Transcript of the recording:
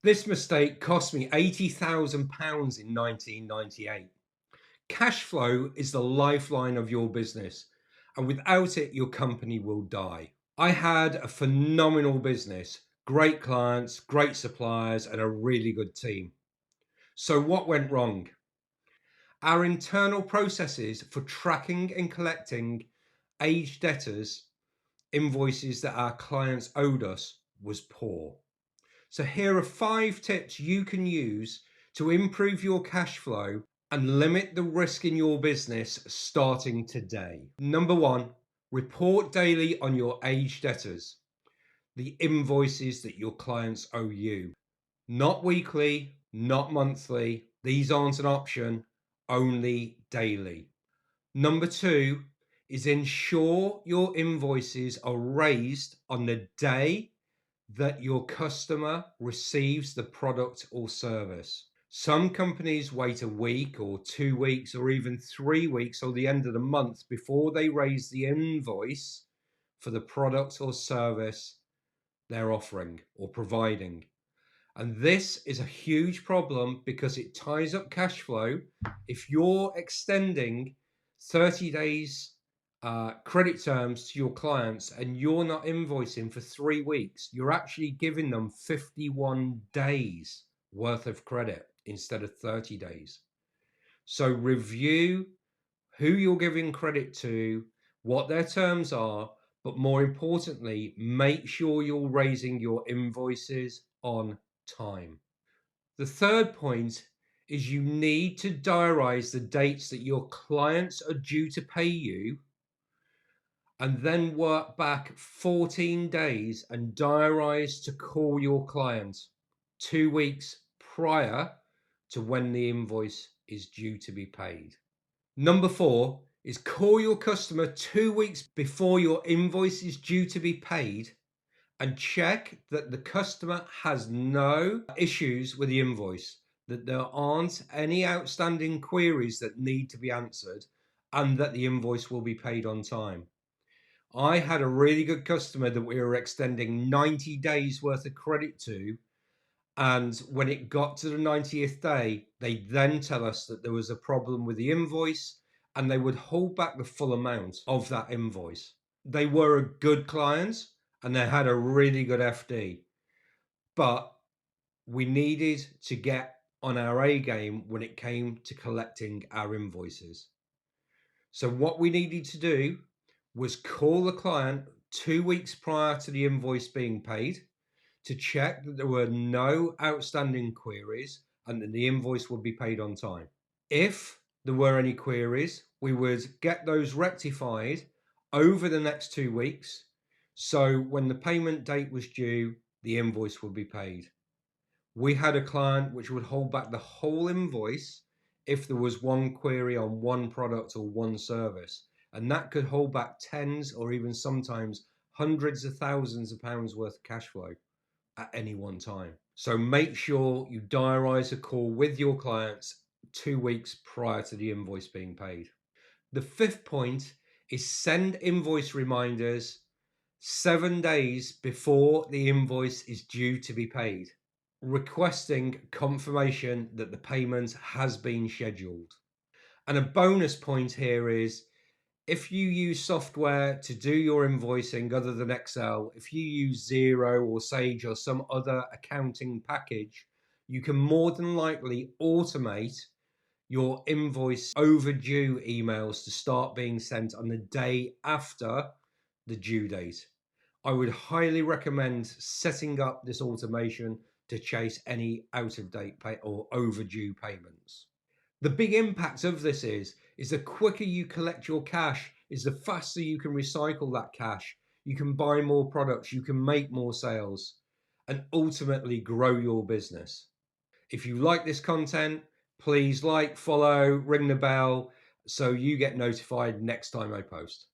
This mistake cost me £80,000 in 1998. Cash flow is the lifeline of your business, and without it, your company will die. I had a phenomenal business, great clients, great suppliers, and a really good team. So, what went wrong? Our internal processes for tracking and collecting aged debtors, invoices that our clients owed us, was poor. So here are 5 tips you can use to improve your cash flow and limit the risk in your business starting today. Number 1, report daily on your aged debtors, the invoices that your clients owe you. Not weekly, not monthly. These aren't an option, only daily. Number 2 is ensure your invoices are raised on the day that your customer receives the product or service. Some companies wait a week or 2 weeks or even 3 weeks or the end of the month before they raise the invoice for the product or service they're offering or providing. And this is a huge problem because it ties up cash flow. If you're extending 30 days credit terms to your clients and you're not invoicing for 3 weeks, you're actually giving them 51 days worth of credit instead of 30 days. So review who you're giving credit to, what their terms are, but more importantly, make sure you're raising your invoices on time. The third point is you need to diarize the dates that your clients are due to pay you and then work back 14 days and diarize to call your client 2 weeks prior to when the invoice is due to be paid. Number 4 is call your customer 2 weeks before your invoice is due to be paid and check that the customer has no issues with the invoice, that there aren't any outstanding queries that need to be answered, and that the invoice will be paid on time. I had a really good customer that we were extending 90 days worth of credit to, and when it got to the 90th day, they then tell us that there was a problem with the invoice and they would hold back the full amount of that invoice. They were a good client and they had a really good FD, but we needed to get on our A game when it came to collecting our invoices. So what we needed to do was call the client 2 weeks prior to the invoice being paid to check that there were no outstanding queries and that the invoice would be paid on time. If there were any queries, we would get those rectified over the next 2 weeks. So when the payment date was due, the invoice would be paid. We had a client which would hold back the whole invoice if there was one query on one product or one service. And that could hold back tens or even sometimes hundreds of thousands of pounds worth of cash flow at any one time. So make sure you diarize a call with your clients 2 weeks prior to the invoice being paid. The fifth point is send invoice reminders 7 days before the invoice is due to be paid, requesting confirmation that the payment has been scheduled. And a bonus point here is if you use software to do your invoicing other than Excel, if you use Xero or Sage or some other accounting package, you can more than likely automate your invoice overdue emails to start being sent on the day after the due date. I would highly recommend setting up this automation to chase any out of date pay or overdue payments. The big impact of this is the quicker you collect your cash, is the faster you can recycle that cash. You can buy more products, you can make more sales, and ultimately grow your business. If you like this content, please like, follow, ring the bell so you get notified next time I post.